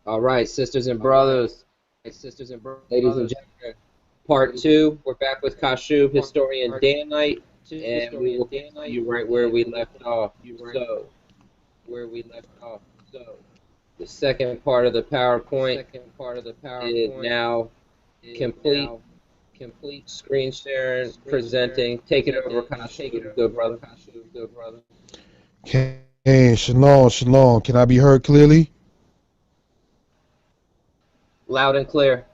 All right, sisters and brothers, ladies and gentlemen, part two. We're back with Kashub, historian Danite, and we will continue right where we left off. So, the second part of the PowerPoint is now complete. Screen sharing, presenting. Take it over, Kashub, good brother. Hey, shalom, shalom. Can I be heard clearly? Loud and clear.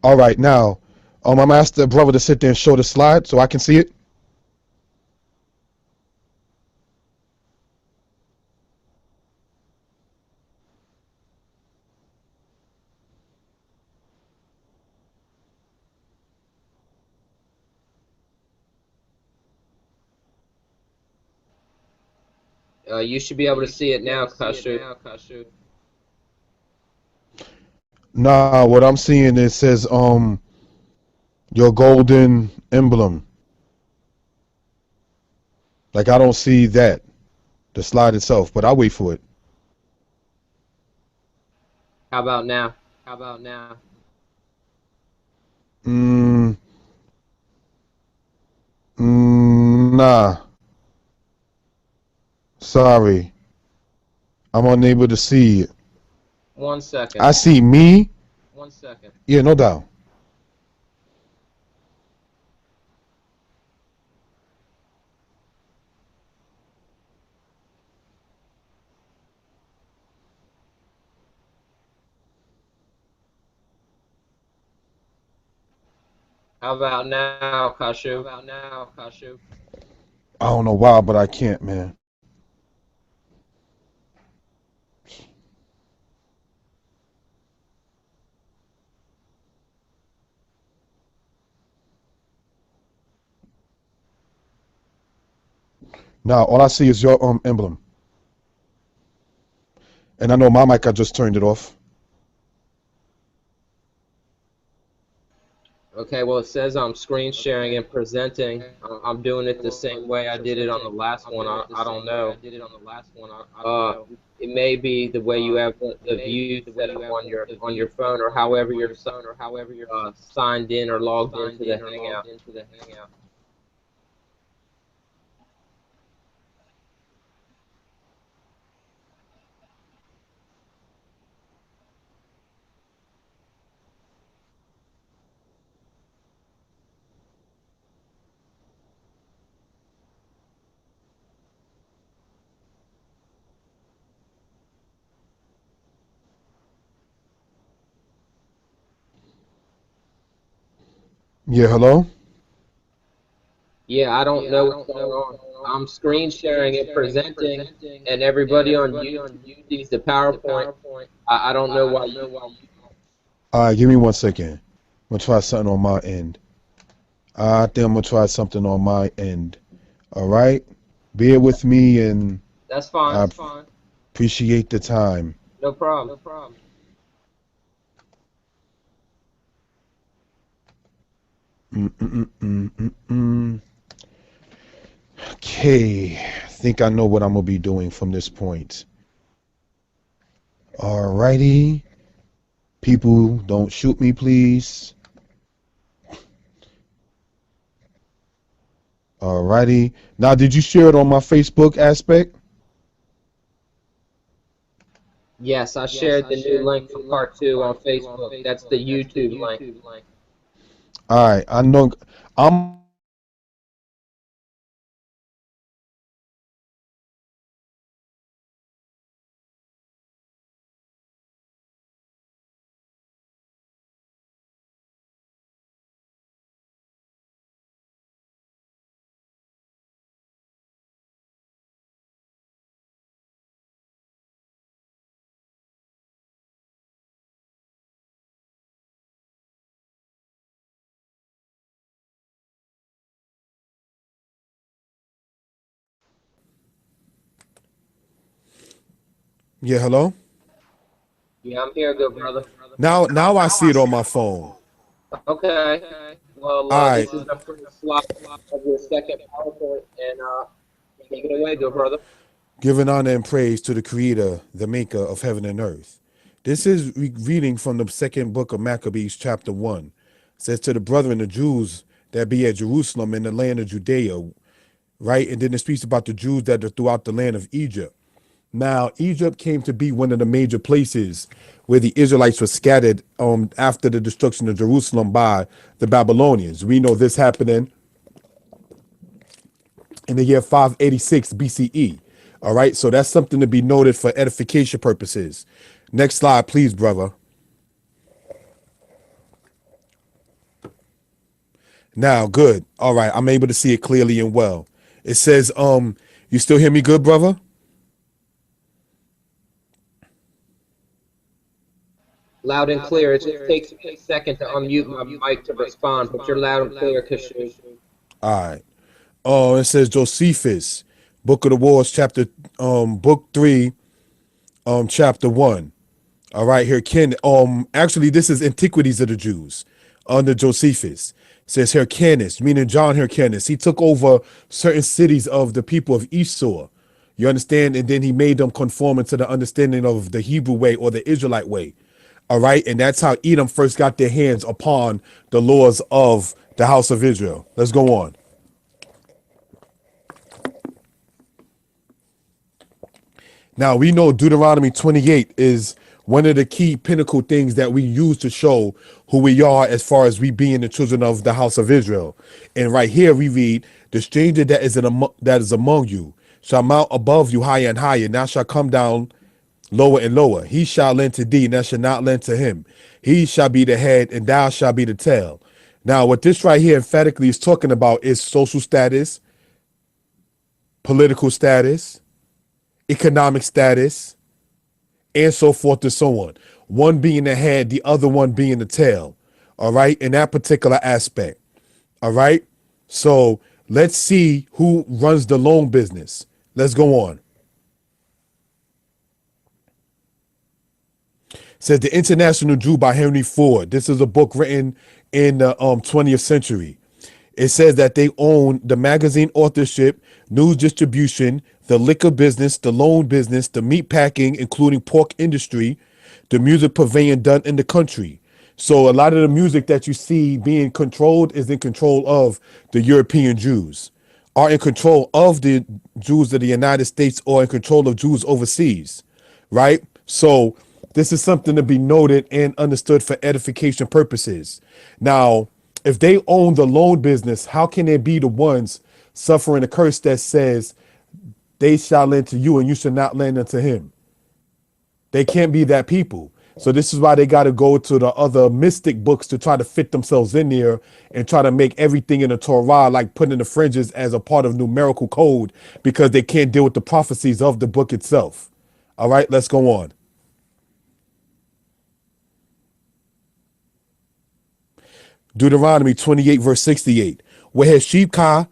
All right, now, I'm asked the brother to sit there and show the slide so I can see it. You should be able to see it now, Kashub. Nah, what I'm seeing, it says, your golden emblem. Like, I don't see that, the slide itself, but I'll wait for it. How about now? Nah, sorry. I'm unable to see it. 1 second. I see me. Yeah, no doubt. How about now, Kashub? I don't know why, but I can't, man. Now, all I see is your emblem. And I know my mic, I just turned it off. Okay, well, it says I'm screen sharing and presenting. I'm doing it the same way I did it on the last one. I don't know. It may be the way you have the view set up on your phone, or however you're signed in or logged into the Hangout. Yeah, hello? Yeah, I don't know what's going on. I'm screen sharing and presenting, and everybody on YouTube sees the PowerPoint. I don't know why you. All right, give me 1 second. I'm going to try something on my end. I think I'm going to try something on my end. All right? Bear with me, and That's fine. I appreciate the time. No problem. Okay, I think I know what I'm going to be doing from this point. All righty. People, don't shoot me, please. All righty. Now, did you share it on my Facebook aspect? Yes, I shared the new link for part two on Facebook. That's the YouTube link. All right, I know. I'm Yeah, hello? Yeah, I'm here, good brother. Now I see it on my phone. Okay. Well, All right. this is the first slide of your second PowerPoint, and take it away, good brother. Giving honor and praise to the Creator, the Maker of heaven and earth. This is reading from the second book of Maccabees, chapter 1. It says, to the brethren, the Jews that be at Jerusalem in the land of Judea, right? And then it speaks about the Jews that are throughout the land of Egypt. Now, Egypt came to be one of the major places where the Israelites were scattered after the destruction of Jerusalem by the Babylonians. We know this happening in the year 586 BCE. All right, so that's something to be noted for edification purposes. Next slide, please, brother. Now, good. All right, I'm able to see it clearly and well. It says, you still hear me good, brother? Loud and clear. It just takes me a second to unmute my mic to respond, but you're loud and clear, Kashub. All right. Oh, it says Josephus, Book of the Wars, chapter, book 3, chapter 1. All right, here, actually, this is Antiquities of the Jews under Josephus. It says Hyrcanus, meaning John Hyrcanus. He took over certain cities of the people of Esau. You understand? And then he made them conform into the understanding of the Hebrew way or the Israelite way. All right, and that's how Edom first got their hands upon the laws of the house of Israel. Let's go on. Now, we know Deuteronomy 28 is one of the key pinnacle things that we use to show who we are as far as we being the children of the house of Israel. And right here we read, the stranger that is among you shall mount above you higher and higher, now shall come down lower and lower. He shall lend to thee, and thou shalt not lend to him. He shall be the head, and thou shalt be the tail. Now, what this right here emphatically is talking about is social status, political status, economic status, and so forth and so on. One being the head, the other one being the tail. All right, in that particular aspect. All right, so let's see who runs the loan business. Let's go on. Says The International Jew by Henry Ford. This is a book written in the 20th century. It says that they own the magazine authorship, news distribution, the liquor business, the loan business, the meat packing, including pork industry, the music purveying done in the country. So a lot of the music that you see being controlled is in control of the European Jews, are in control of the Jews of the United States, or in control of Jews overseas, right? So this is something to be noted and understood for edification purposes. Now, if they own the loan business, how can they be the ones suffering a curse that says they shall lend to you and you should not lend unto him? They can't be that people. So this is why they got to go to the other mystic books to try to fit themselves in there and try to make everything in the Torah like putting the fringes as a part of numerical code, because they can't deal with the prophecies of the book itself. All right, let's go on. Deuteronomy 28 verse 68. Weheshibka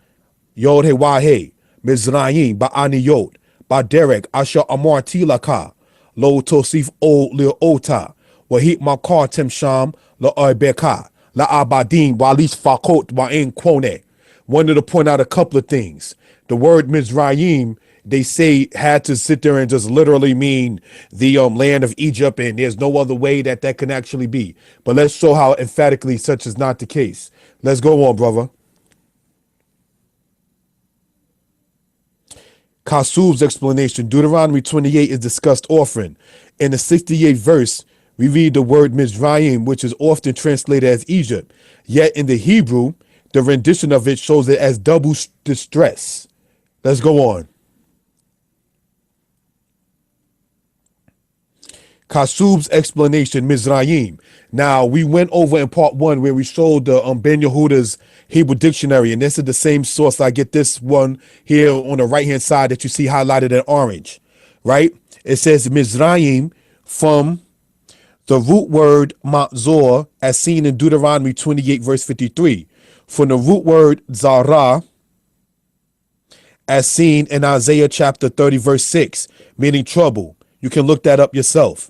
yod hewahe mizrayim ba'aniyot ba'derek asher amarti laka lo tosif o leota wahit makar temsham la'arbeka la'abadim walis fakot wa'in quone. Wanted to point out a couple of things. The word Mizrayim, they say, had to sit there and just literally mean the land of Egypt, and there's no other way that that can actually be. But let's show how emphatically such is not the case. Let's go on, brother. Kashub's explanation. Deuteronomy 28 is discussed often. In the 68th verse, we read the word Mizraim, which is often translated as Egypt. Yet in the Hebrew, the rendition of it shows it as double distress. Let's go on. Kashub's explanation, Mizraim. Now, we went over in part 1 where we showed the Ben Yehuda's Hebrew dictionary, and this is the same source. I get this one here on the right-hand side that you see highlighted in orange, right? It says Mizraim from the root word Matzor, as seen in Deuteronomy 28, verse 53. From the root word Zara, as seen in Isaiah chapter 30, verse 6, meaning trouble. You can look that up yourself.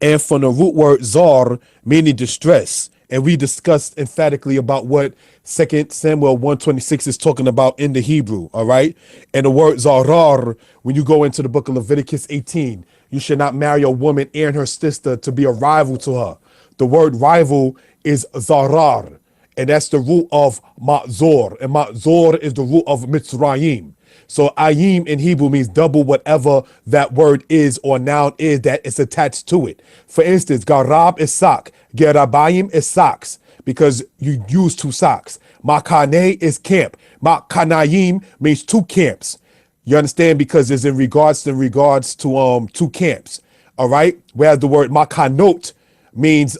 And from the root word zar, meaning distress, and we discussed emphatically about what 2 Samuel 1:26 is talking about in the Hebrew, all right? And the word zarar, when you go into the book of Leviticus 18, you should not marry a woman and her sister to be a rival to her. The word rival is zarar, and that's the root of ma'zor, and ma'zor is the root of mitzrayim. So ayim in Hebrew means double whatever that word is or noun is that is attached to it. For instance, garab is sock, gerabayim is socks, because you use two socks. Makane is camp. Makanayim means two camps. You understand? Because it's in regards to two camps. All right. Whereas the word makanot means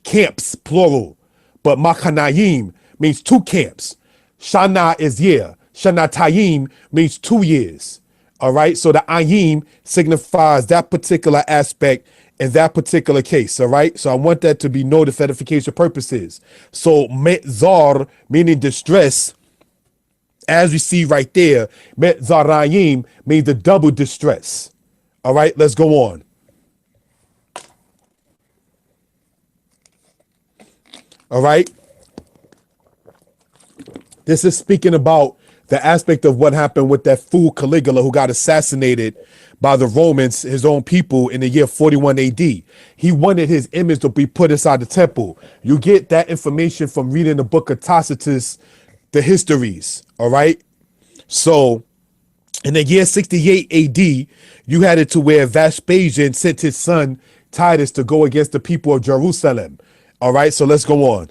camps plural, but makanayim means two camps. Shana is year. Shanatayim means 2 years. All right. So the ayim signifies that particular aspect in that particular case. All right. So I want that to be noted for edification purposes. So metzar, meaning distress, as we see right there, metzarayim means the double distress. All right. Let's go on. All right. This is speaking about the aspect of what happened with that fool Caligula who got assassinated by the Romans, his own people, in the year 41 AD. He wanted his image to be put inside the temple. You get that information from reading the book of Tacitus, the histories. All right. So in the year 68 AD, you had it to where Vespasian sent his son Titus to go against the people of Jerusalem. All right. So let's go on.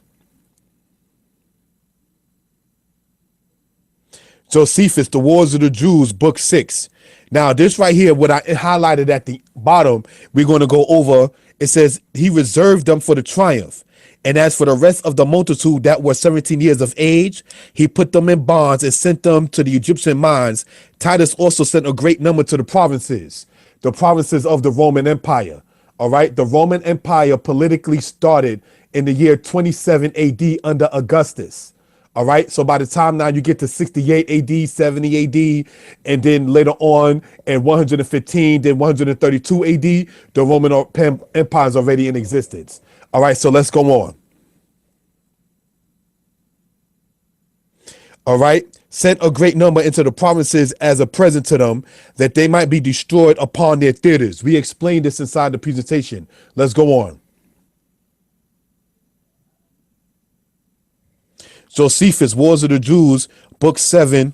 Josephus, The Wars of the Jews, Book 6. Now, this right here, what I highlighted at the bottom, we're going to go over. It says, he reserved them for the triumph. And as for the rest of the multitude that were 17 years of age, he put them in bonds and sent them to the Egyptian mines. Titus also sent a great number to the provinces of the Roman Empire. All right. The Roman Empire politically started in the year 27 AD under Augustus. All right. So by the time now you get to 68 AD, 70 AD, and then later on in 115, then 132 AD, the Roman Empire is already in existence. All right. So let's go on. All right. Sent a great number into the provinces as a present to them, that they might be destroyed upon their theaters. We explained this inside the presentation. Let's go on. Josephus, Wars of the Jews, Book 7,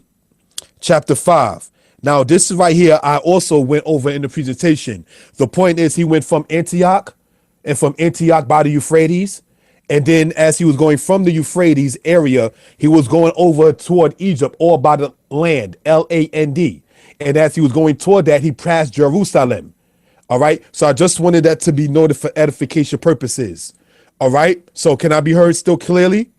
Chapter 5. Now, this is right here, I also went over in the presentation. The point is, he went from Antioch, and from Antioch by the Euphrates. And then as he was going from the Euphrates area, he was going over toward Egypt, or by the land, Land. And as he was going toward that, he passed Jerusalem. All right. So I just wanted that to be noted for edification purposes. All right. So can I be heard still clearly?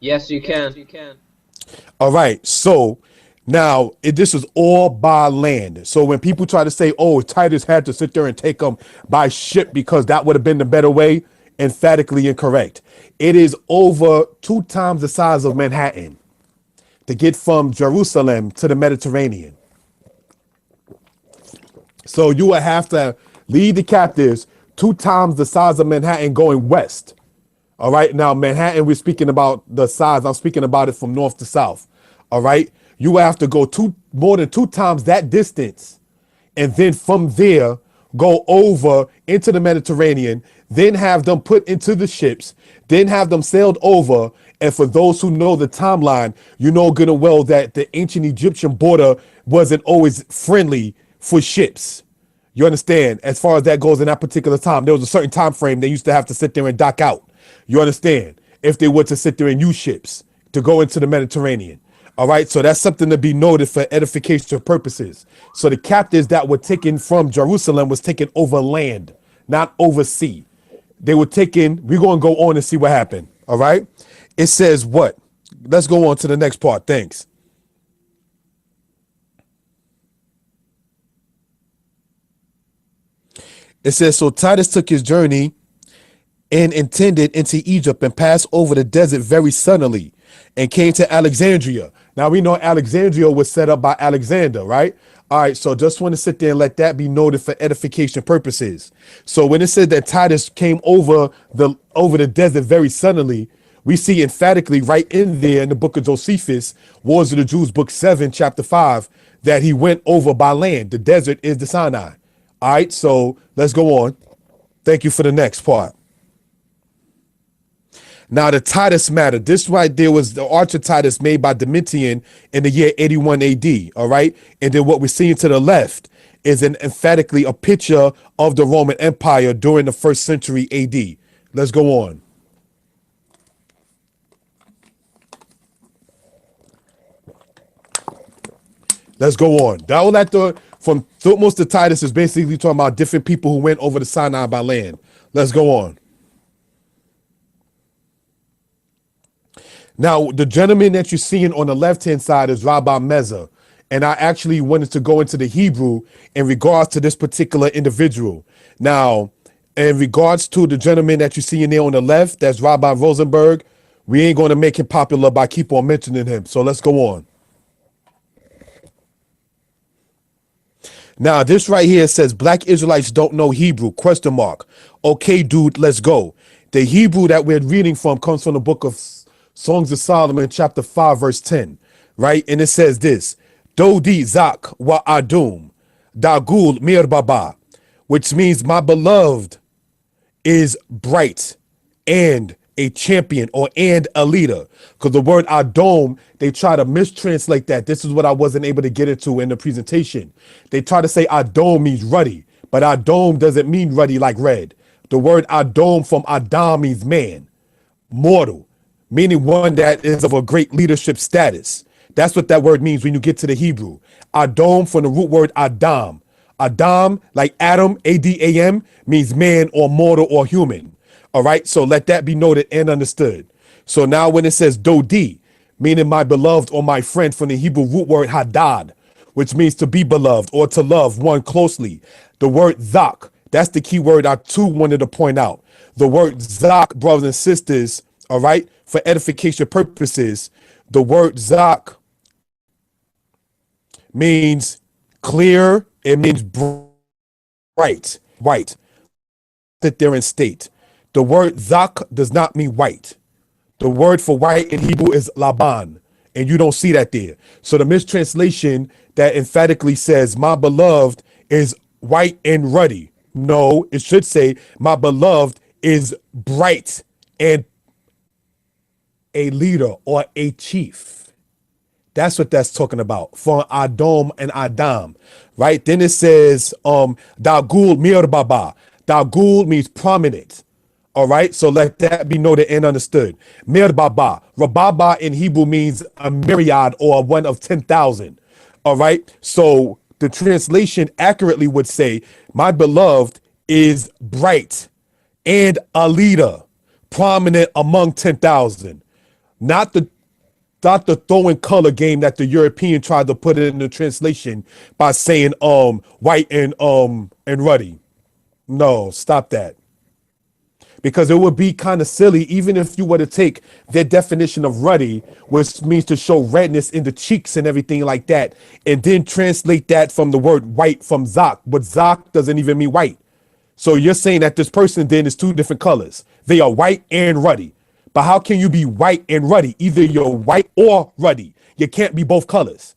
Yes, you can. All right. So now this is all by land. So when people try to say, oh, Titus had to sit there and take them by ship because that would have been the better way, emphatically incorrect. It is over 2 times the size of Manhattan to get from Jerusalem to the Mediterranean. So you would have to lead the captives 2 times the size of Manhattan going west. All right. Now, Manhattan, we're speaking about the size. I'm speaking about it from north to south. All right. You have to go more than 2 times that distance. And then from there, go over into the Mediterranean, then have them put into the ships, then have them sailed over. And for those who know the timeline, you know good and well that the ancient Egyptian border wasn't always friendly for ships. You understand? As far as that goes in that particular time, there was a certain time frame they used to have to sit there and dock out. You understand? If they were to sit there and use ships to go into the Mediterranean. All right. So that's something to be noted for edification purposes. So the captives that were taken from Jerusalem was taken over land, not over sea. They were taken. We're going to go on and see what happened. All right. It says what? Let's go on to the next part. Thanks. It says, so Titus took his journey and intended into Egypt and passed over the desert very suddenly and came to Alexandria. Now we know Alexandria was set up by Alexander, right? All right, so just want to sit there and let that be noted for edification purposes. So when it said that Titus came over the desert very suddenly, we see emphatically right in there in the book of Josephus, Wars of the Jews, book 7, chapter 5, that he went over by land. The desert is the Sinai. All right, so let's go on. Thank you for the next part. Now, the Titus matter. This right there was the Arch of Titus made by Domitian in the year 81 AD. All right. And then what we're seeing to the left is emphatically a picture of the Roman Empire during the 1st century AD. Let's go on. Let's go on. That one from Thutmose to Titus is basically talking about different people who went over the Sinai by land. Let's go on. Now, the gentleman that you're seeing on the left-hand side is Rabbi Meza. And I actually wanted to go into the Hebrew in regards to this particular individual. Now, in regards to the gentleman that you're seeing there on the left, that's Rabbi Rosenberg, we ain't going to make him popular by keep on mentioning him. So let's go on. Now, this right here says Black Israelites don't know Hebrew, question mark. Okay, dude, let's go. The Hebrew that we're reading from comes from the book of Songs of Solomon, chapter 5, verse 10, right? And it says this, Dodi Zak wa Adum, Dagul Mir Baba, which means my beloved is bright and a champion and a leader. Because the word Adom, they try to mistranslate that. This is what I wasn't able to get into in the presentation. They try to say Adom means ruddy, but Adom doesn't mean ruddy like red. The word Adom from Adam means man, mortal, meaning one that is of a great leadership status. That's what that word means when you get to the Hebrew. Adom from the root word Adam. Adam, like Adam, A-D-A-M, means man or mortal or human. All right, so let that be noted and understood. So now when it says Dodi, meaning my beloved or my friend, from the Hebrew root word Hadad, which means to be beloved or to love one closely. The word Zak, that's the key word I too wanted to point out. The word Zak, brothers and sisters, all right, for edification purposes, the word Zak means clear, it means bright, white. Sit there and state. The word Zak does not mean white. The word for white in Hebrew is Laban, and you don't see that there. So the mistranslation that emphatically says my beloved is white and ruddy. No, it should say my beloved is bright and a leader or a chief. That's what that's talking about. For Adom and Adam, right? Then it says Dagul Mir Baba. Dagul means prominent. All right, so let that be noted and understood. Mir Baba. Rababa in Hebrew means a myriad or one of 10,000. All right, so the translation accurately would say, my beloved is bright and a leader, prominent among 10,000. Not the throwing color game that the European tried to put it in the translation by saying white and ruddy. No, stop that. Because it would be kind of silly, even if you were to take their definition of ruddy, which means to show redness in the cheeks and everything like that, and then translate that from the word white from Zak, but Zak doesn't even mean white. So you're saying that this person then is two different colors. They are white and ruddy. But how can you be white and ruddy? Either you're white or ruddy. You can't be both colors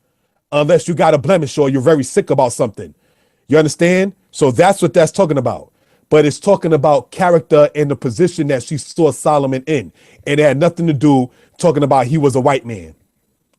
unless you got a blemish or you're very sick about something. You understand? So that's what that's talking about. But it's talking about character and the position that she saw Solomon in. And it had nothing to do talking about he was a white man.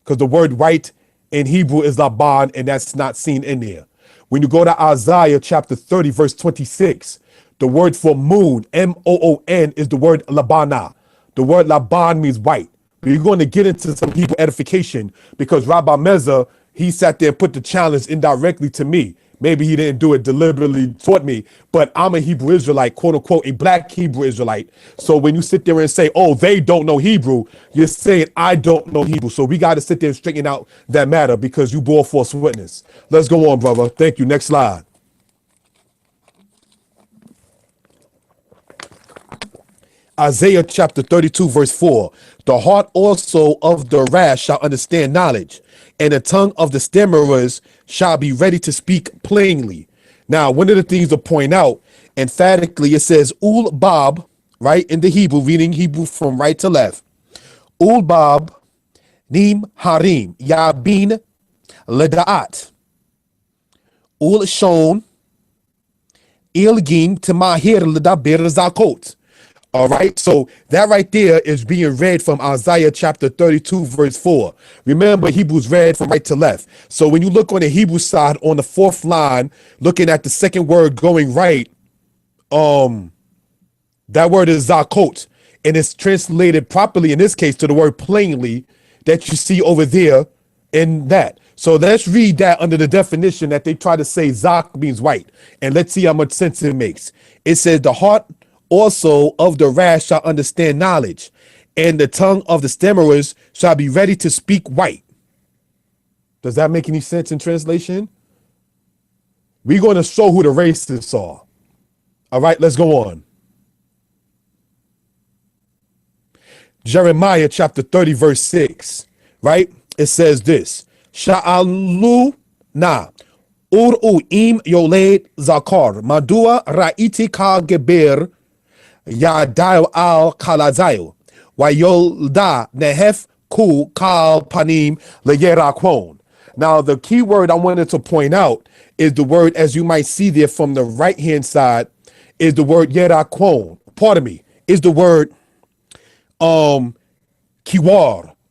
Because the word white in Hebrew is Laban, and that's not seen in there. When you go to Isaiah chapter 30, verse 26, the word for moon, M-O-O-N, is the word Labana. The word Laban means white. We're going to get into some Hebrew edification because Rabbi Meza, he sat there and put the challenge indirectly to me. Maybe he didn't do it deliberately toward me, but I'm a Hebrew Israelite, quote unquote, a black Hebrew Israelite. So when you sit there and say, oh, they don't know Hebrew, you're saying I don't know Hebrew. So we got to sit there and straighten out that matter because you bore false witness. Let's go on, brother. Thank you. Next slide. Isaiah chapter 32, verse 4. The heart also of the rash shall understand knowledge, and the tongue of the stammerers shall be ready to speak plainly. Now, one of the things to point out, emphatically, it says ul bab, right, in the Hebrew, reading Hebrew from right to left. Ul bab nim harim yabin ledaat ul shon ilgim timahir ledabir zakot. All right, so that right there is being read from Isaiah chapter 32, verse 4. Remember, Hebrews read from right to left. So when you look on the Hebrew side on the fourth line, looking at the second word going right, that word is zakot, and it's translated properly in this case to the word plainly that you see over there in that. So let's read that under the definition that they try to say zak means white, and let's see how much sense it makes. It says the heart also of the rash shall understand knowledge, and the tongue of the stammerers shall be ready to speak white. Does that make any sense in translation? We're going to show who the racists are. All right, let's go on. Jeremiah chapter 30, verse 6, right? It says this, Sha'alu na ur'u im yoled zakar, madua ra'iti ka geber Yadail al Kalazail, Wayolda Nehef Ku Kal Panim Leyerakwon. Now, the key word I wanted to point out is the word, as you might see there from the right hand side, is the word Yerakwon. Pardon me, is the word Kiwar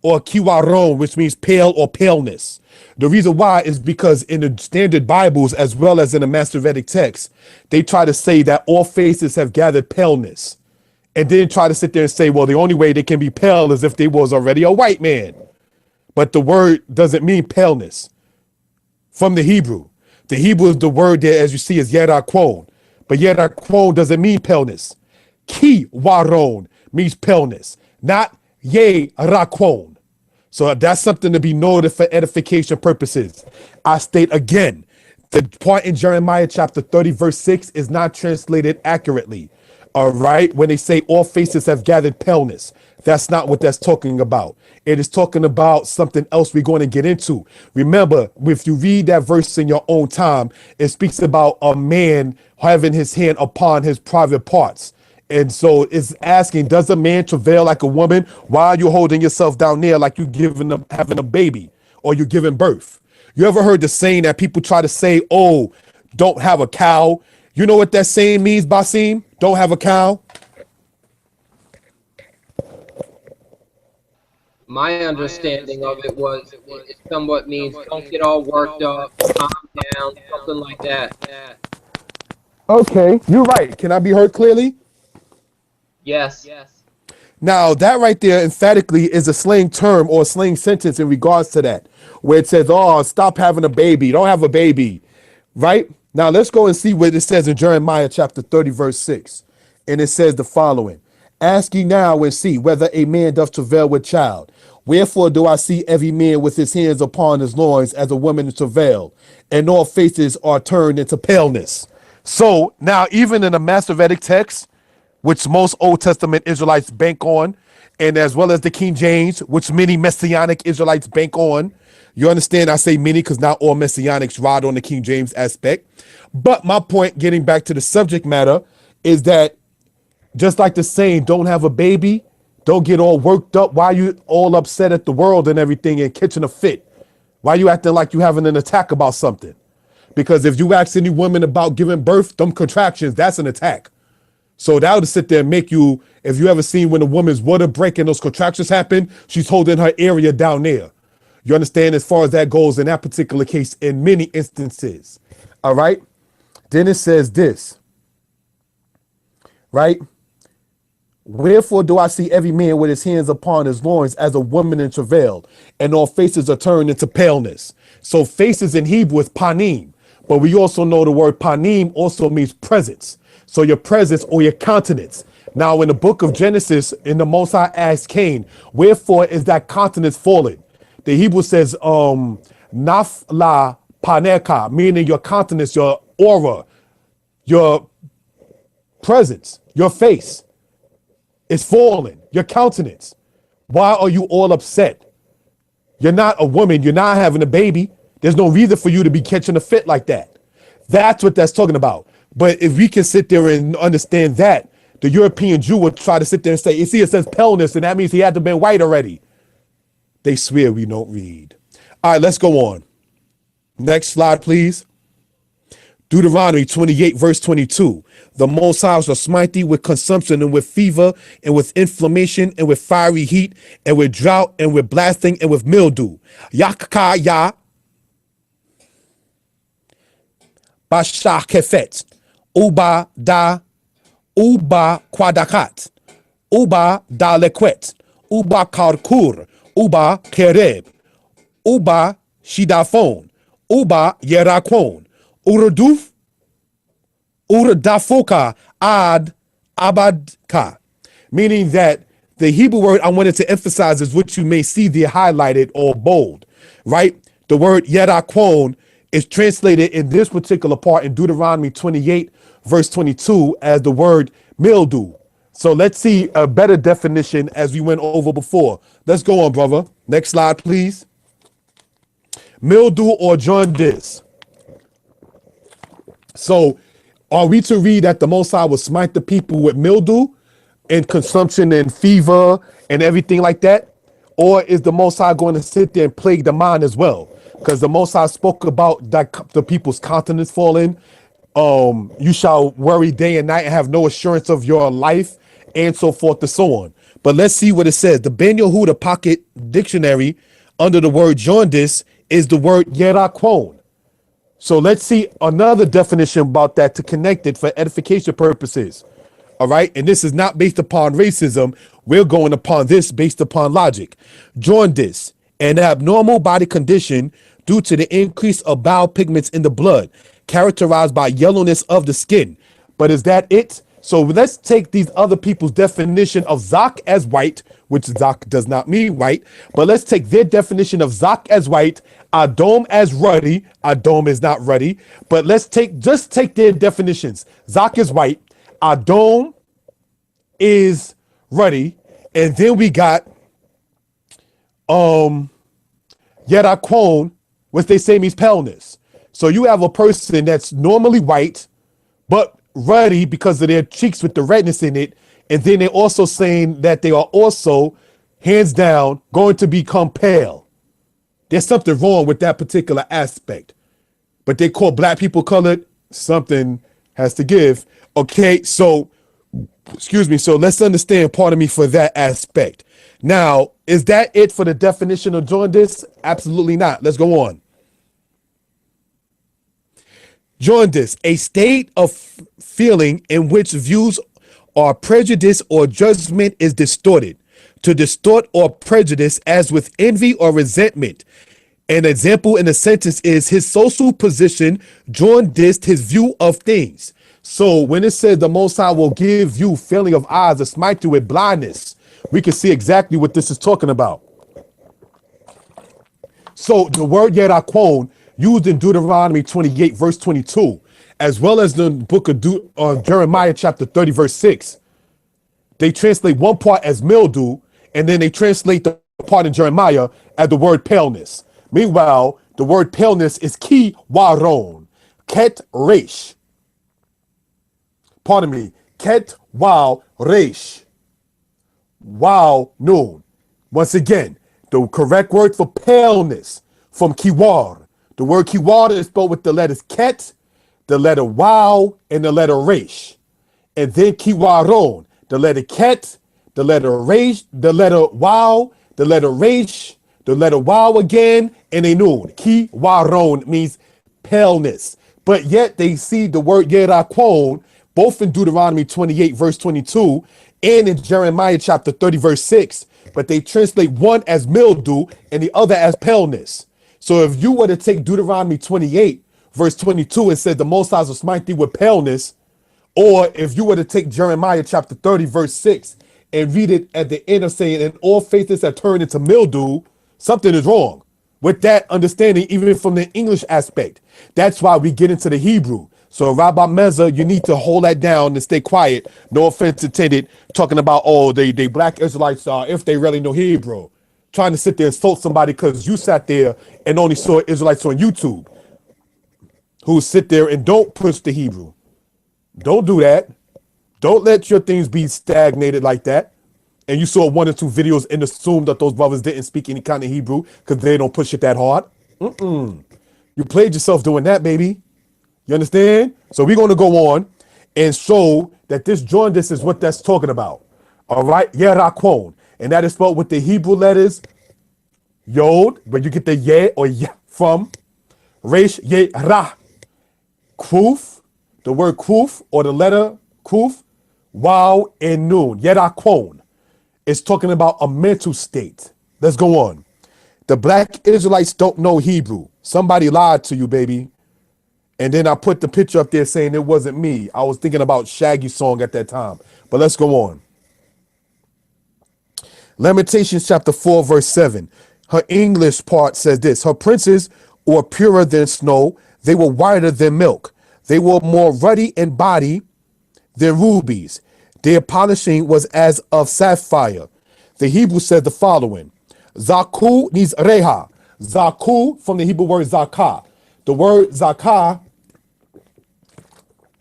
or Kiwaron, which means pale or paleness. The reason why is because in the standard Bibles, as well as in the Masoretic text, they try to say that all faces have gathered paleness, and then try to sit there and say, well, the only way they can be pale is if they was already a white man. But the word doesn't mean paleness from the Hebrew. The Hebrew is the word there, as you see, is yerakwon. But yerakwon doesn't mean paleness. Ki waron means paleness, not yerakwon. So that's something to be noted for edification purposes. I state again, the part in Jeremiah chapter 30, verse 6 is not translated accurately. All right, when they say all faces have gathered paleness, that's not what that's talking about. It is talking about something else we're going to get into. Remember, if you read that verse in your own time, it speaks about a man having his hand upon his private parts. And so it's asking, does a man travail like a woman? Why are you holding yourself down there like you having a baby or you're giving birth? You ever heard the saying that people try to say, oh, don't have a cow? You know what that saying means, Basim? Don't have a cow? My understanding of it was it somewhat means don't get all worked up, calm down, something like that. Okay, you're right. Can I be heard clearly? Yes. Now, that right there emphatically is a slang term or a slang sentence in regards to that, where it says, oh, stop having a baby. Don't have a baby, right? Now, let's go and see what it says in Jeremiah chapter 30, verse 6. And it says the following, ask ye now and see whether a man doth travail with child. Wherefore do I see every man with his hands upon his loins as a woman in travail, and all faces are turned into paleness. So now, even in the Masoretic text, which most Old Testament Israelites bank on, and as well as the King James, which many Messianic Israelites bank on. You understand? I say many because not all Messianics ride on the King James aspect. But my point, getting back to the subject matter, is that just like the saying, don't have a baby, don't get all worked up. Why you all upset at the world and everything and catching a fit? Why you acting like you having an attack about something? Because if you ask any woman about giving birth, them contractions, that's an attack. So that would sit there and make you, if you ever seen when a woman's water break and those contractions happen, she's holding her area down there. You understand, as far as that goes in that particular case, in many instances. All right. Then it says this, right? Wherefore do I see every man with his hands upon his loins as a woman in travail, and all faces are turned into paleness. So faces in Hebrew is panim, but we also know the word panim also means presence. So your presence or your countenance. Now in the book of Genesis, in the Most High asked Cain, wherefore is that countenance fallen? The Hebrew says, nafla paneka, meaning your countenance, your aura, your presence, your face is fallen, your countenance. Why are you all upset? You're not a woman. You're not having a baby. There's no reason for you to be catching a fit like that. That's what that's talking about. But if we can sit there and understand that, the European Jew would try to sit there and say, you see, it says paleness, and that means he had to have been white already. They swear we don't read. All right, let's go on. Next slide, please. Deuteronomy 28, verse 22. The Most High shall smite thee with consumption and with fever and with inflammation and with fiery heat and with drought and with blasting and with mildew. Yakaka Basha kefet. Uba da Uba kwadakat. Uba da lekwet. Uba karkur. Uba kereb. Uba shidafon. Uba yerakon. Uraduf, Uradafoka ad abadka, meaning that the Hebrew word I wanted to emphasize is what you may see there highlighted or bold, right? The word yerakon is translated in this particular part in Deuteronomy 28, verse 22 as the word mildew. So let's see a better definition as we went over before. Let's go on, brother. Next slide, please. Mildew or jaundice. So are we to read that the Most High will smite the people with mildew and consumption and fever and everything like that? Or is the Most High going to sit there and plague the mind as well? Because the Most High spoke about that the people's countenance falling. You shall worry day and night and have no assurance of your life, and so forth and so on. But let's see what it says. The Ben Yehuda Pocket Dictionary under the word jaundice is the word yerakon. So let's see another definition about that to connect it for edification purposes. All right. And this is not based upon racism. We're going upon this based upon logic. Jaundice, an abnormal body condition due to the increase of bile pigments in the blood, characterized by yellowness of the skin. But is that it? So let's take these other people's definition of Zak as white, which Zak does not mean white, but let's take their definition of Zak as white, Adom as ruddy. Adom is not ruddy, but let's just take their definitions. Zak is white, Adom is ruddy, and then we got Yerakon, which they say means paleness. So you have a person that's normally white, but ruddy because of their cheeks with the redness in it. And then they're also saying that they are also, hands down, going to become pale. There's something wrong with that particular aspect. But they call black people colored. Something has to give. Okay, so, excuse me. So let's understand, pardon me, for that aspect. Now, is that it for the definition of jaundice? Absolutely not. Let's go on. Jaundice, a state of feeling in which views or prejudice or judgment is distorted. To distort or prejudice as with envy or resentment. An example in a sentence is his social position jaundiced his view of things. So when it says the Most High will give you failing of eyes or smite you with blindness, we can see exactly what this is talking about. So the word yerakon used in Deuteronomy 28, verse 22, as well as the book of Jeremiah, chapter 30, verse 6. They translate one part as mildew, and then they translate the part in Jeremiah as the word paleness. Meanwhile, the word paleness is ki waron, ket resh. Pardon me, ket wow resh. Wow noon. Once again, the correct word for paleness from kiwar. The word kiwar is spelled with the letters ket, the letter wow, and the letter resh. And then kiwaron, the letter ket, the letter resh, the letter wow, the letter resh, the letter wow again, and a noon. Kiwaron means paleness. But yet they see the word yerakon both in Deuteronomy 28, verse 22, and in Jeremiah chapter 30, verse 6. But they translate one as mildew and the other as paleness. So if you were to take Deuteronomy 28, verse 22, and said the Most High will smite thee with paleness, or if you were to take Jeremiah chapter 30, verse 6, and read it at the end of saying, and all faces have turned into mildew, something is wrong with that understanding, even from the English aspect. That's why we get into the Hebrew. So Rabbi Meza, you need to hold that down and stay quiet. No offense intended. Talking about, oh, they black Israelites are, if they really know Hebrew. Trying to sit there and insult somebody because you sat there and only saw Israelites on YouTube who sit there and don't push the Hebrew. Don't do that. Don't let your things be stagnated like that. And you saw one or two videos and assumed that those brothers didn't speak any kind of Hebrew because they don't push it that hard. You played yourself doing that, baby. You understand? So we're going to go on and show that this jaundice is what that's talking about. All right? Yerakwon. And that is spelled with the Hebrew letters Yod, where you get the Ye or Ye from. Resh, Ye, Ra. Kuf, the word Kuf or the letter Kuf. Wow and Nun. Yerakwon. It's talking about a mental state. Let's go on. The black Israelites don't know Hebrew. Somebody lied to you, baby. And then I put the picture up there saying it wasn't me. I was thinking about Shaggy's song at that time. But let's go on. Lamentations chapter 4, verse 7. Her English part says this. Her princes were purer than snow. They were whiter than milk. They were more ruddy in body than rubies. Their polishing was as of sapphire. The Hebrew says the following. Zaku means reha. Zaku from the Hebrew word zakah. The word zakah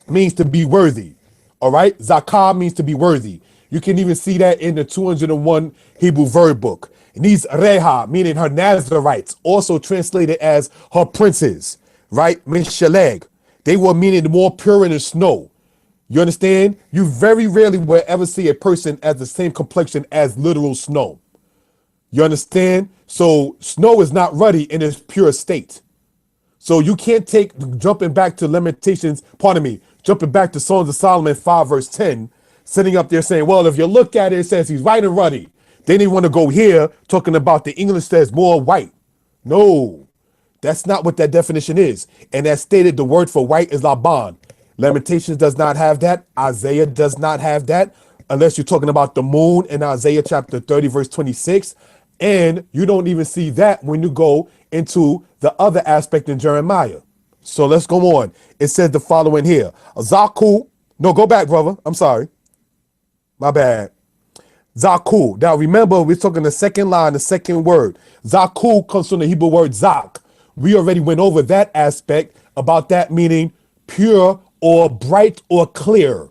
means to be worthy. All right? Zakah means to be worthy. You can even see that in the 201 Hebrew verb book. Nis reha, meaning her Nazarites, also translated as her princes, right? Mishaleg. They were meaning more pure than snow. You understand? You very rarely will ever see a person as the same complexion as literal snow. You understand? So snow is not ruddy in its pure state. So you can't take jumping back to Lamentations, pardon me, jumping back to Songs of Solomon 5 verse 10, sitting up there saying, well, if you look at it, it says he's white and ruddy. Then they want to go here talking about the English says more white. No, that's not what that definition is. And as stated, the word for white is Laban. Lamentations does not have that. Isaiah does not have that, unless you're talking about the moon in Isaiah chapter 30 verse 26. And you don't even see that when you go into the other aspect in Jeremiah. So let's go on. It says the following here. Zaku. No, go back, brother. I'm sorry. My bad. Zaku. Now remember, we're talking the second line, the second word. Zaku comes from the Hebrew word zak. We already went over that aspect about that meaning pure or bright or clear,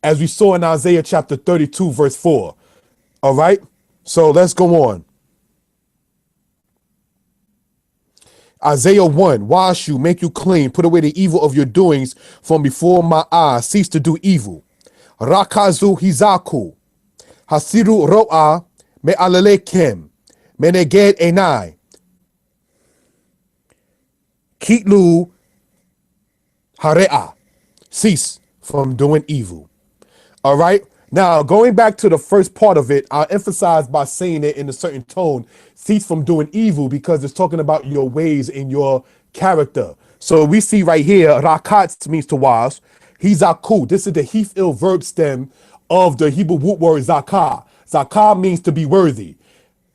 as we saw in Isaiah chapter 32, verse 4. All right. So let's go on. Isaiah 1, wash you, make you clean, put away the evil of your doings from before my eyes, cease to do evil. Rakazu hizaku, hasiru ro'a me alalekem, meneged enai, kitlu hare'a, cease from doing evil. All right. Now, going back to the first part of it, I'll emphasize by saying it in a certain tone, cease from doing evil, because it's talking about your ways and your character. So we see right here, rakat means to wash. Hizaku, this is the hifil verb stem of the Hebrew root word zakah. Zakah means to be worthy.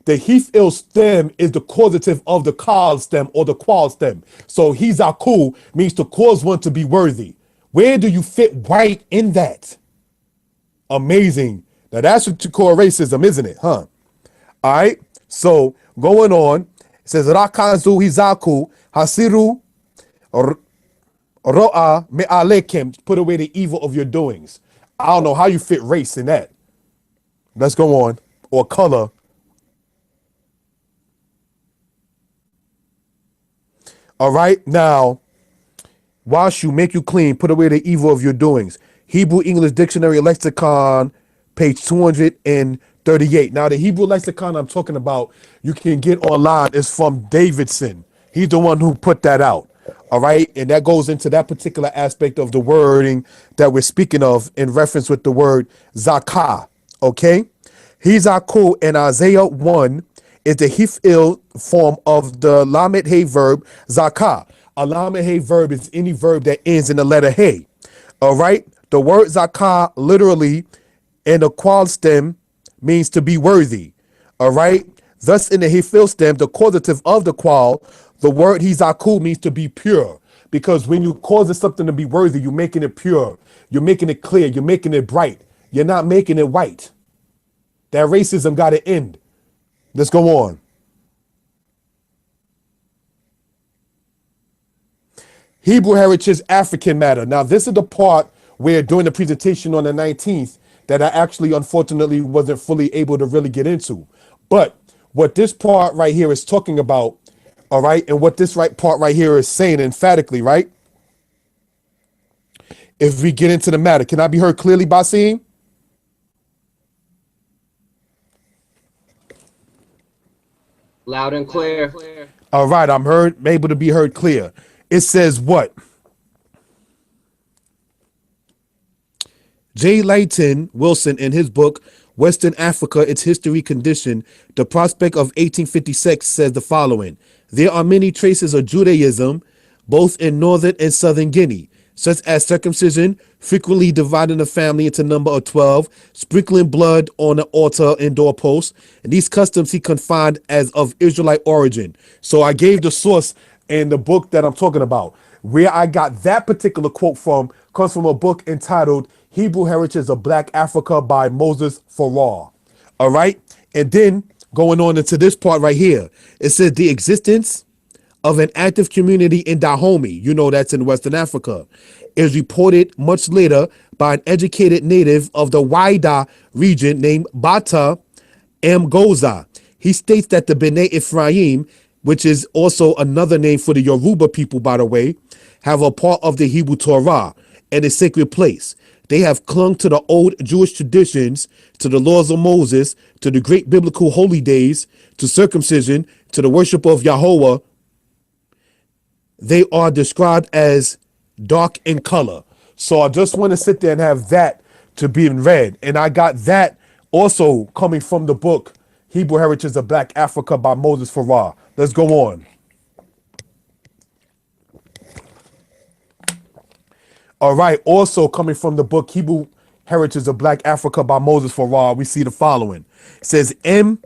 The hifil stem is the causative of the kal stem or the qual stem. So hizaku means to cause one to be worthy. Where do you fit right in that? Amazing. Now that's what you call racism, isn't it? Huh? All right. So going on, it says Rakazu Hizaku Hasiru Ro'a Me'alekim. Put away the evil of your doings. I don't know how you fit race in that. Let's go on. Or color. All right. Now, wash you, make you clean, put away the evil of your doings. Hebrew English Dictionary Lexicon, page 238. Now, the Hebrew lexicon I'm talking about, you can get online, is from Davidson. He's the one who put that out. All right. And that goes into that particular aspect of the wording that we're speaking of in reference with the word zakah. OK, hizaku in Isaiah 1 is the hifil form of the lamed hey verb zakah. A lamed hey verb is any verb that ends in the letter hey. All right. The word zakah literally in the qual stem means to be worthy. All right. Thus, in the hifil stem, the causative of the qual, the word hizaku means to be pure. Because when you causing something to be worthy, you're making it pure, you're making it clear, you're making it bright. You're not making it white. That racism got to end. Let's go on. Hebrew heritage, African matter. Now, this is the part where during the presentation on the 19th that I actually, unfortunately, wasn't fully able to really get into. But what this part right here is talking about, all right, and what this part right here is saying emphatically, right? If we get into the matter, can I be heard clearly, Basim? Loud and clear. All right, I'm able to be heard clear. It says what? J. Layton Wilson, in his book, Western Africa, Its History Condition, The Prospect of 1856, says the following. There are many traces of Judaism, both in northern and southern Guinea, such as circumcision, frequently dividing a family into number of 12, sprinkling blood on the altar and doorpost. And these customs he confined as of Israelite origin. So I gave the source in the book that I'm talking about. Where I got that particular quote from comes from a book entitled Hebrew Heritage of Black Africa by Moses Farrar. All right. And then going on into this part right here, it says the existence of an active community in Dahomey, you know that's in Western Africa, is reported much later by an educated native of the Waida region named Bata Mgoza. He states that the B'nai Ephraim, which is also another name for the Yoruba people, by the way, have a part of the Hebrew Torah and a sacred place. They have clung to the old Jewish traditions, to the laws of Moses, to the great biblical holy days, to circumcision, to the worship of Yahweh. They are described as dark in color. So I just want to sit there and have that to be read. And I got that also coming from the book Hebrew Heritage of Black Africa by Moses Farrar. Let's go on. All right. Also coming from the book Hebrew Heritage of Black Africa by Moses Farrar, we see the following. It says M.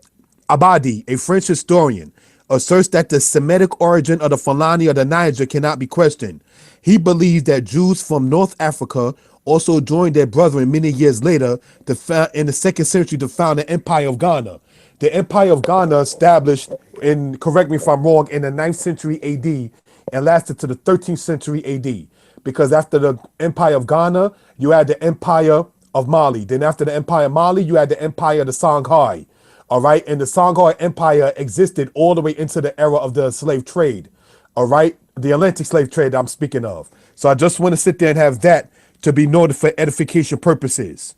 Abadi, a French historian, asserts that the Semitic origin of the Fulani of the Niger cannot be questioned. He believes that Jews from North Africa also joined their brethren many years later in the 2nd century to found the Empire of Ghana. The Empire of Ghana established, in, correct me if I'm wrong, in the 9th century AD and lasted to the 13th century AD. Because after the Empire of Ghana, you had the Empire of Mali. Then after the Empire of Mali, you had the Empire of the Songhai. All right. And the Songhai Empire existed all the way into the era of the slave trade. All right. The Atlantic slave trade I'm speaking of. So I just want to sit there and have that to be noted for edification purposes.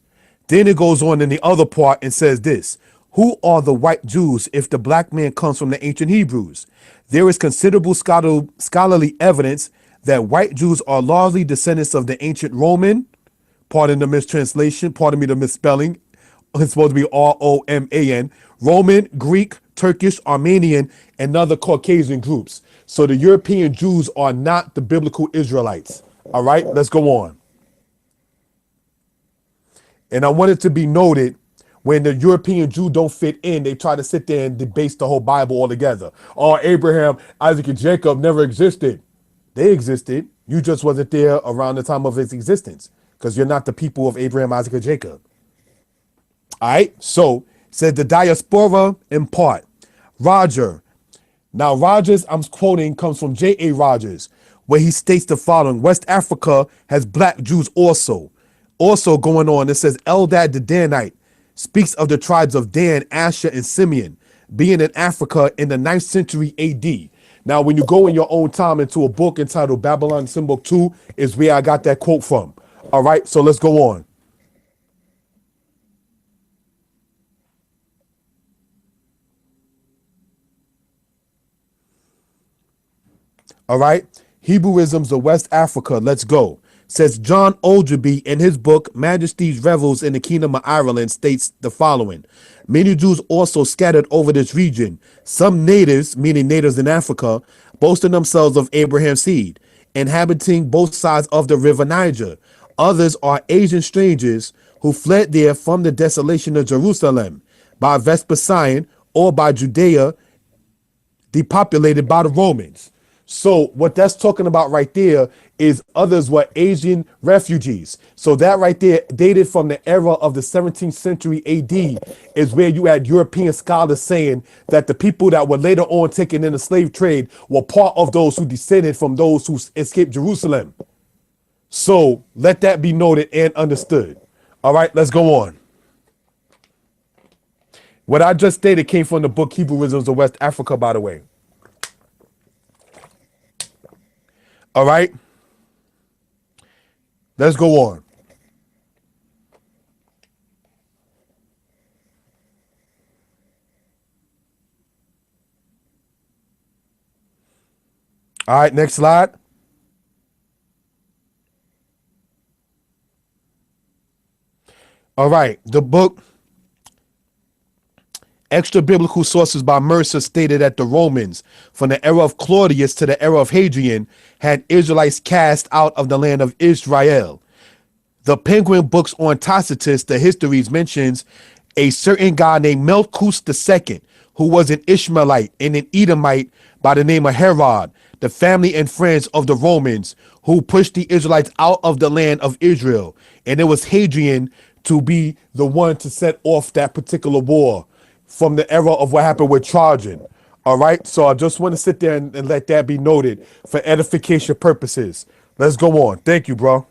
Then it goes on in the other part and says this. Who are the white Jews if the black man comes from the ancient Hebrews? There is considerable scholarly evidence that white Jews are largely descendants of the ancient Roman, pardon the mistranslation, pardon me the misspelling, it's supposed to be R-O-M-A-N, Roman, Greek, Turkish, Armenian, and other Caucasian groups. So the European Jews are not the biblical Israelites. All right, let's go on. And I want it to be noted, when the European Jew don't fit in, they try to sit there and debase the whole Bible altogether. Oh, Abraham, Isaac, and Jacob never existed. They existed. You just wasn't there around the time of its existence because you're not the people of Abraham, Isaac, and Jacob. All right. So says the diaspora in part. Roger. Now, Rogers, I'm quoting, comes from J.A. Rogers, where he states the following. West Africa has black Jews also. Also going on, it says Eldad the Danite speaks of the tribes of Dan, Asher, and Simeon being in Africa in the 9th century AD. Now, when you go in your own time into a book entitled Babylon Symbol 2 is where I got that quote from. All right, so let's go on. All right, Hebrewisms of West Africa, let's go. Says John Oldreby in his book Majesty's Revels in the Kingdom of Ireland states the following. Many Jews also scattered over this region. Some natives, meaning natives in Africa, boasting themselves of Abraham's seed, inhabiting both sides of the river Niger. Others are Asian strangers who fled there from the desolation of Jerusalem by Vespasian or by Judea, depopulated by the Romans. So what that's talking about right there is others were Asian refugees. So that right there, dated from the era of the 17th century AD, is where you had European scholars saying that the people that were later on taken in the slave trade were part of those who descended from those who escaped Jerusalem. So let that be noted and understood. All right, let's go on. What I just stated came from the book Hebrewisms of West Africa, by the way. All right, let's go on. All right, next slide. All right, the book Extra Biblical Sources by Mercer stated that the Romans, from the era of Claudius to the era of Hadrian, had Israelites cast out of the land of Israel. The Penguin books on Tacitus, the histories, mentions a certain guy named Melchus II, who was an Ishmaelite and an Edomite by the name of Herod, the family and friends of the Romans, who pushed the Israelites out of the land of Israel. And it was Hadrian to be the one to set off that particular war from the era of what happened with Trajan. All right, so I just want to sit there and let that be noted for edification purposes. Let's go on. Thank you, bro.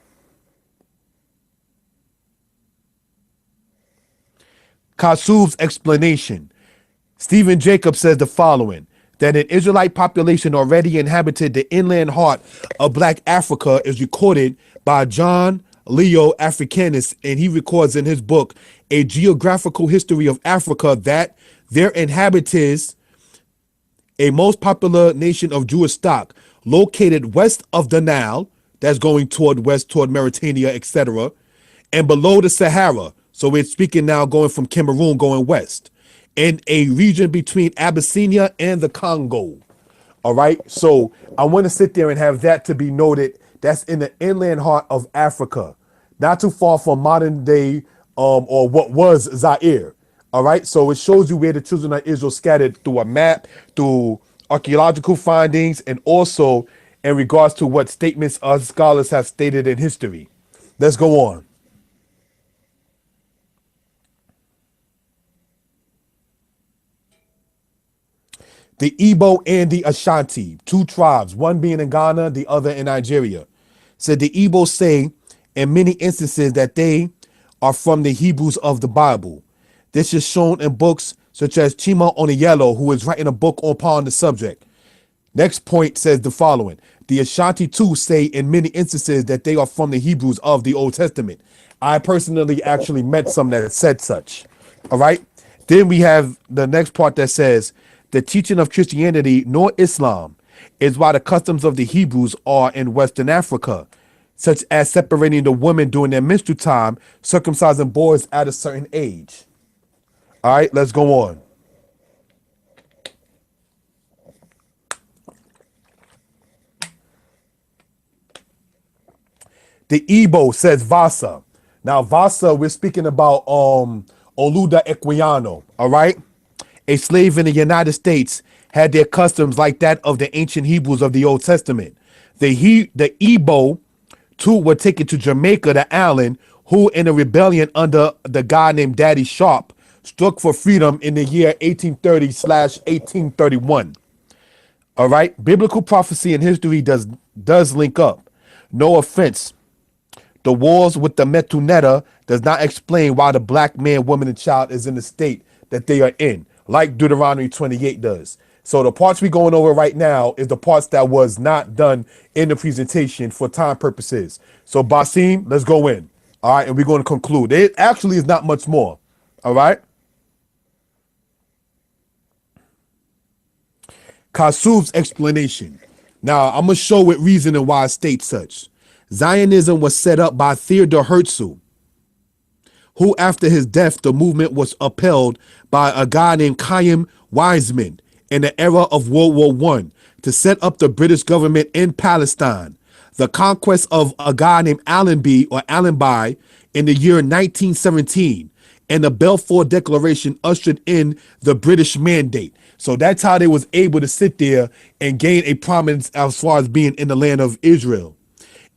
Kashub's explanation. Stephen Jacob says the following: that an Israelite population already inhabited the inland heart of Black Africa is recorded by John Leo Africanus, and he records in his book A Geographical History of Africa that there inhabitants a most popular nation of Jewish stock located west of the Nile, that's going toward west, toward Mauritania, etc., and below the Sahara. So we're speaking now going from Cameroon going west, in a region between Abyssinia and the Congo. All right, so I want to sit there and have that to be noted. That's in the inland heart of Africa, not too far from modern day or what was Zaire. All right, so it shows you where the children of Israel scattered through a map, through archaeological findings, and also in regards to what statements of scholars have stated in history. Let's go on. The Igbo and the Ashanti, two tribes, one being in Ghana, the other in Nigeria. Said the Igbo say in many instances that they are from the Hebrews of the Bible. This is shown in books such as Chima Oniello, who is writing a book upon the subject. Next point says the following: the Ashanti too say in many instances that they are from the Hebrews of the Old Testament. I personally actually met some that said such. All right. Then we have the next part that says the teaching of Christianity nor Islam is why the customs of the Hebrews are in Western Africa, such as separating the women during their menstrual time, circumcising boys at a certain age. All right, let's go on. The Igbo says Vasa. Now Vasa, we're speaking about Oluda Equiano, all right? A slave in the United States had their customs like that of the ancient Hebrews of the Old Testament. The Igbo too were taken to Jamaica, the island, who in a rebellion under the guy named Daddy Sharp struck for freedom in the year 1830/1831. All right, biblical prophecy and history does link up. No offense. The wars with the Metuneta does not explain why the black man, woman, and child is in the state that they are in, like Deuteronomy 28 does. So the parts we're going over right now is the parts that was not done in the presentation for time purposes. So Basim, let's go in. All right, and we're going to conclude. It actually is not much more. All right. Kashub's explanation. Now, I'm going to show with reason and why I state such. Zionism was set up by Theodor Herzl, who after his death, the movement was upheld by a guy named Chaim Weizmann in the era of World War I to set up the British government in Palestine. The conquest of a guy named Allenby or Allenby in the year 1917 and the Balfour Declaration ushered in the British Mandate. So that's how they was able to sit there and gain a prominence as far as being in the land of Israel.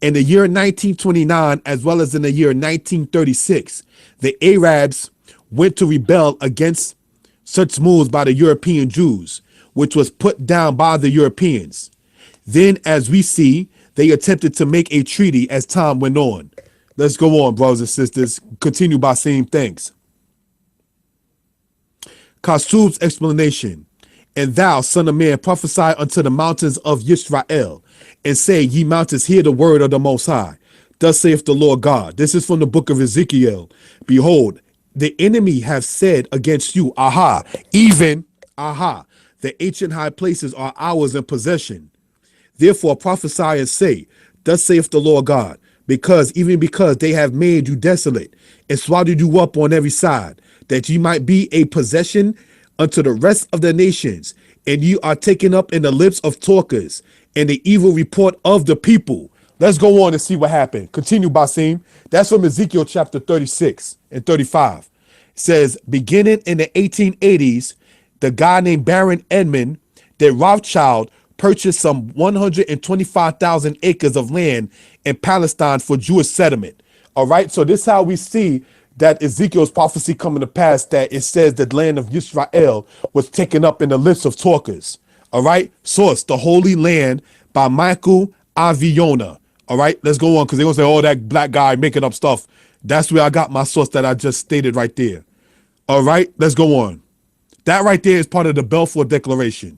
In the year 1929, as well as in the year 1936, the Arabs went to rebel against such moves by the European Jews, which was put down by the Europeans. Then, as we see, they attempted to make a treaty as time went on. Let's go on, brothers and sisters. Continue by saying thanks. Kashub's explanation. And thou, son of man, prophesy unto the mountains of Israel, and say, ye mountains, hear the word of the Most High. Thus saith the Lord God. This is from the book of Ezekiel. Behold, the enemy have said against you, aha, even, aha, the ancient high places are ours in possession. Therefore prophesy and say, thus saith the Lord God, because they have made you desolate and swallowed you up on every side, that ye might be a possession unto the rest of the nations, and you are taken up in the lips of talkers and the evil report of the people. Let's go on and see what happened. Continue, Basim. That's from Ezekiel chapter 36 and 35. It says, beginning in the 1880s, the guy named Baron Edmund, the Rothschild, purchased some 125,000 acres of land in Palestine for Jewish settlement. All right, so this is how we see that Ezekiel's prophecy coming to pass, that it says that the land of Israel was taken up in the lips of talkers. All right, source, The Holy Land by Michael Aviona. All right, let's go on, because they're going to say, oh, that black guy making up stuff. That's where I got my source that I just stated right there. All right, let's go on. That right there is part of the Balfour Declaration.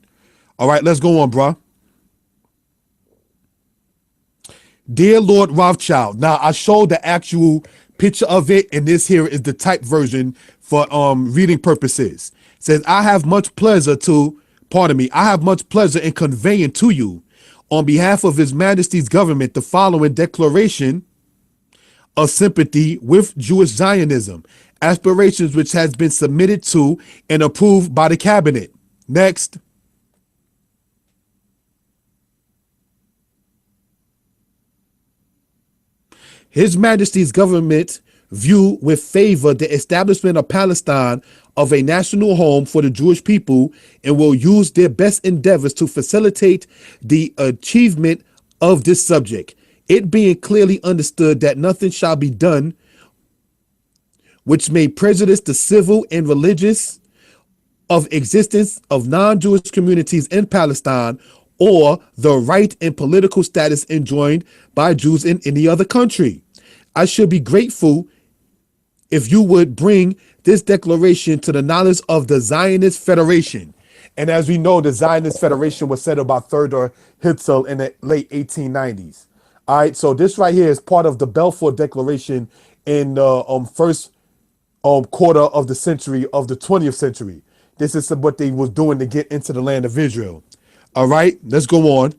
All right, let's go on, bruh. Dear Lord Rothschild. Now, I showed the actual picture of it, and this here is the type version for reading purposes. It says, I have much pleasure in conveying to you, on behalf of His Majesty's government, the following declaration of sympathy with Jewish Zionism, aspirations which has been submitted to and approved by the cabinet. Next. His Majesty's government view with favor the establishment of Palestine of a national home for the Jewish people, and will use their best endeavors to facilitate the achievement of this subject. It being clearly understood that nothing shall be done which may prejudice the civil and religious of existence of non-Jewish communities in Palestine, or the right and political status enjoyed by Jews in any other country. I should be grateful if you would bring this declaration to the knowledge of the Zionist Federation. And as we know, the Zionist Federation was set up by Theodor Herzl in the late 1890s. All right, so this right here is part of the Balfour Declaration in the first quarter of the century of the 20th century. This is what they was doing to get into the land of Israel. All right, let's go on.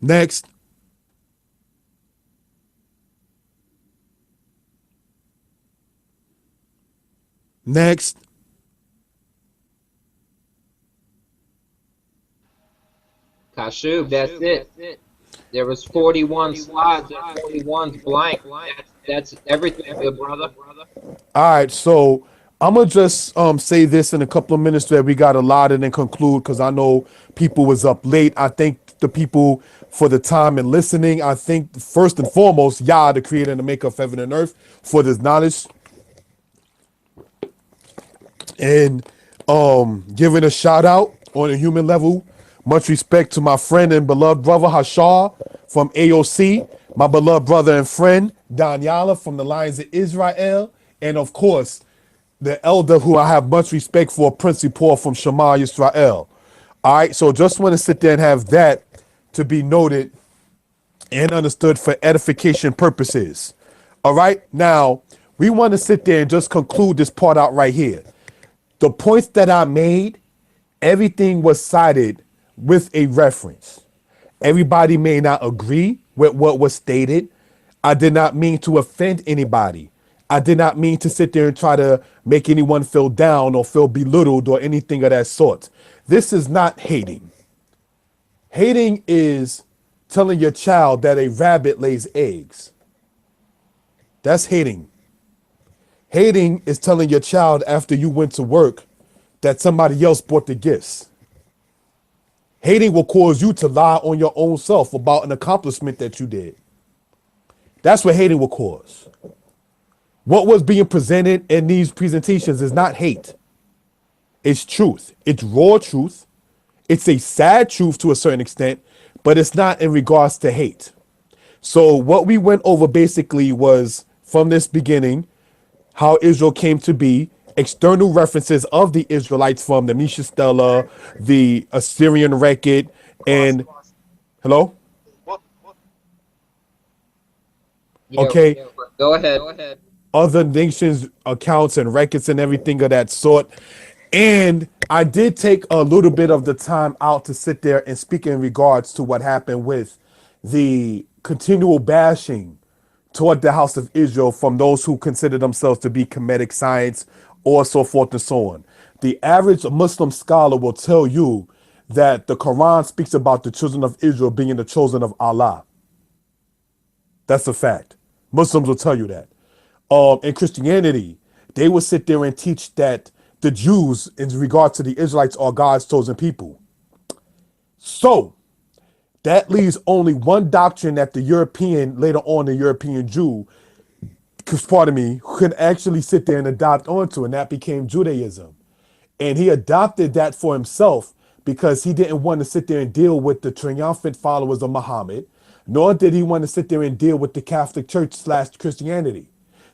Next. Next. Kashub, that's it. There was 41 slides and 41's blank. That's everything, good brother. All right, so I'm gonna just say this in a couple of minutes that we got a lot and then conclude, because I know people was up late. I thank the people for the time and listening. I think first and foremost, Yah, the creator and the maker of heaven and earth, for this knowledge. And giving a shout out on a human level. Much respect to my friend and beloved brother Hashar from AOC, my beloved brother and friend Daniela from the Lions of Israel, and of course, the elder who I have much respect for, Prince Paul from Shema Israel. All right, so just want to sit there and have that to be noted and understood for edification purposes. All right, now we want to sit there and just conclude this part out right here. The points that I made, everything was cited with a reference. Everybody may not agree with what was stated. I did not mean to offend anybody. I did not mean to sit there and try to make anyone feel down or feel belittled or anything of that sort. This is not hating. Hating is telling your child that a rabbit lays eggs. That's hating. Hating is telling your child after you went to work that somebody else bought the gifts. Hating will cause you to lie on your own self about an accomplishment that you did. That's what hating will cause. What was being presented in these presentations is not hate. It's truth. It's raw truth. It's a sad truth to a certain extent, but it's not in regards to hate. So what we went over basically was from this beginning, how Israel came to be, external references of the Israelites from the Misha Stela, the Assyrian record, and hello? Yeah, Okay, go ahead. other nations' accounts and records and everything of that sort. And I did take a little bit of the time out to sit there and speak in regards to what happened with the continual bashing toward the house of Israel from those who consider themselves to be Kemetic science or so forth and so on. The average Muslim scholar will tell you that the Quran speaks about the children of Israel being the chosen of Allah. That's a fact. Muslims will tell you that. In Christianity, they will sit there and teach that the Jews, in regard to the Israelites, are God's chosen people. So that leaves only one doctrine that the European, later on the European Jew, pardon me, could actually sit there and adopt onto, and that became Judaism. And he adopted that for himself because he didn't want to sit there and deal with the triumphant followers of Muhammad, nor did he want to sit there and deal with the Catholic Church / Christianity.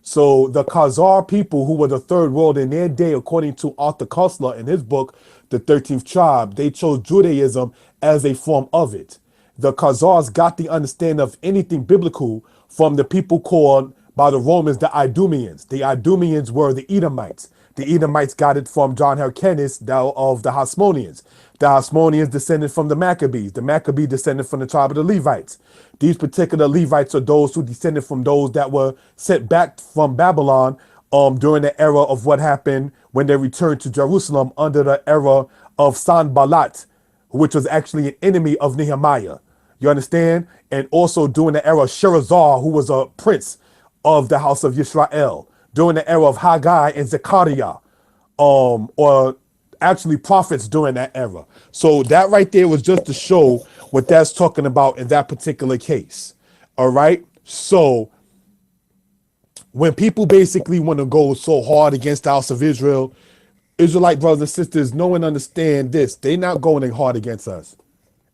So the Khazar people, who were the third world in their day, according to Arthur Koestler in his book, The 13th Tribe, they chose Judaism as a form of it. The Khazars got the understanding of anything biblical from the people called by the Romans the Idumeans. The Idumeans were the Edomites. The Edomites got it from John Hyrcanus of the Hasmoneans. The Hasmoneans descended from the Maccabees. The Maccabees descended from the tribe of the Levites. These particular Levites are those who descended from those that were sent back from Babylon during the era of what happened when they returned to Jerusalem under the era of Sanballat, which was actually an enemy of Nehemiah. You understand? And also during the era of Sherazar, who was a prince of the house of Yisrael. During the era of Haggai and Zechariah, or actually prophets during that era. So that right there was just to show what that's talking about in that particular case. All right. So when people basically want to go so hard against the house of Israel, Israelite brothers and sisters, know and understand this. They're not going hard against us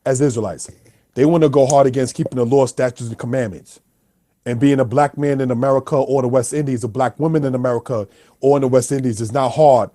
as Israelites. They want to go hard against keeping the law, statutes, and commandments. And being a black man in America or the West Indies, a black woman in America or in the West Indies is not hard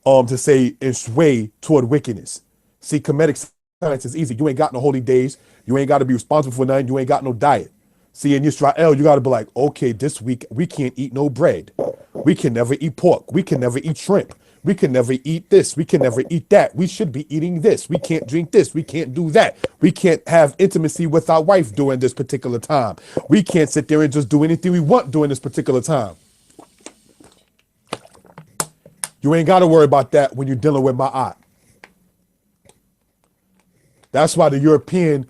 to say and sway toward wickedness. See, Kemetic science is easy. You ain't got no holy days. You ain't got to be responsible for nothing. You ain't got no diet. See, in Israel, you got to be like, okay, this week we can't eat no bread. We can never eat pork. We can never eat shrimp. We can never eat this. We can never eat that. We should be eating this. We can't drink this. We can't do that. We can't have intimacy with our wife during this particular time. We can't sit there and just do anything we want during this particular time. You ain't got to worry about that when you're dealing with my eye. That's why the European,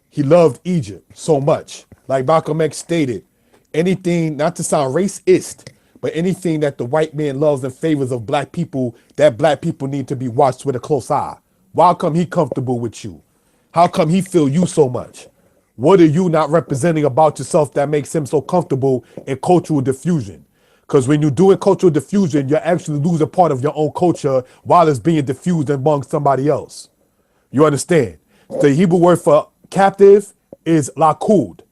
he loved Egypt so much. Like Malcolm X stated, anything, not to sound racist, but anything that the white man loves and favors of black people, that black people need to be watched with a close eye. Why come he comfortable with you? How come he feel you so much? What are you not representing about yourself that makes him so comfortable in cultural diffusion? Because when you're doing cultural diffusion, you're actually losing part of your own culture while it's being diffused among somebody else. You understand? The Hebrew word for captive is lakud,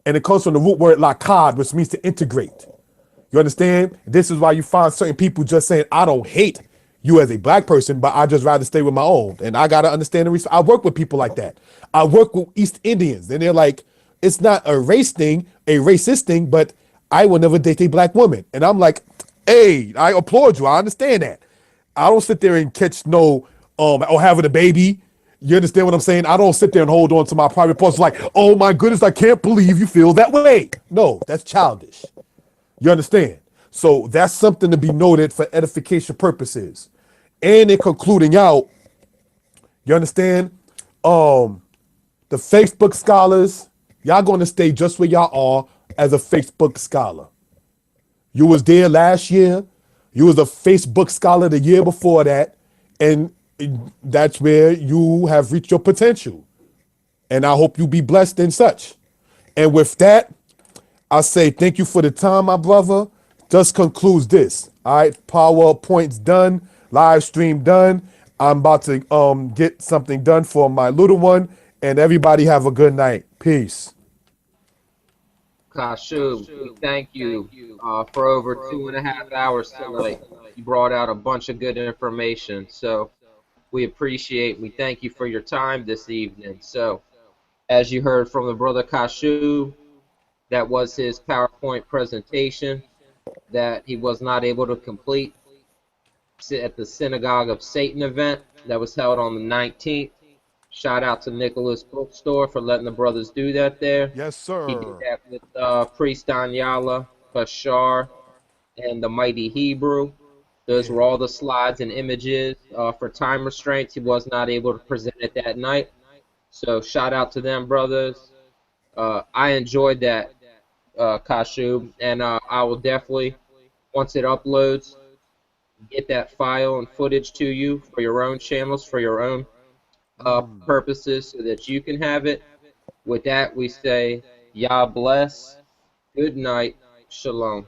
and it comes from the root word lakad, which means to integrate. You understand? This is why you find certain people just saying, I don't hate you as a black person, but I just rather stay with my own. And I got to understand the reason. I work with people like that. I work with East Indians, and they're like, it's not a race thing, a racist thing, but I will never date a black woman. And I'm like, hey, I applaud you. I understand that. I don't sit there and catch no, or having a baby. You understand what I'm saying? I don't sit there and hold on to my private parts like, oh my goodness, I can't believe you feel that way. No, that's childish. You understand? So that's something to be noted for edification purposes. And in concluding out, you understand? The Facebook scholars, y'all going to stay just where y'all are as a Facebook scholar. You was there last year. You was a Facebook scholar the year before that, and that's where you have reached your potential. And I hope you be blessed and such. And with that, I say thank you for the time, my brother. Just concludes this. All right, PowerPoint's done, live stream done. I'm about to get something done for my little one, and everybody have a good night. Peace. Kashub, we thank you for over 2.5 hours tonight. You brought out a bunch of good information, so we appreciate. We thank you for your time this evening. So, as you heard from the brother Kashub, that was his PowerPoint presentation that he was not able to complete at the Synagogue of Satan event that was held on the 19th. Shout out to Nicholas Bookstore for letting the brothers do that there. Yes, He did sir. that with Priest Danyala, Bashar, and the Mighty Hebrew. Those Yeah. were all the slides and images. For time restraints, he was not able to present it that night. So shout out to them, brothers. I enjoyed that, Kashub, and I will definitely, once it uploads, get that file and footage to you for your own channels, for your own purposes, so that you can have it. With that, we say, Yah bless, good night, shalom.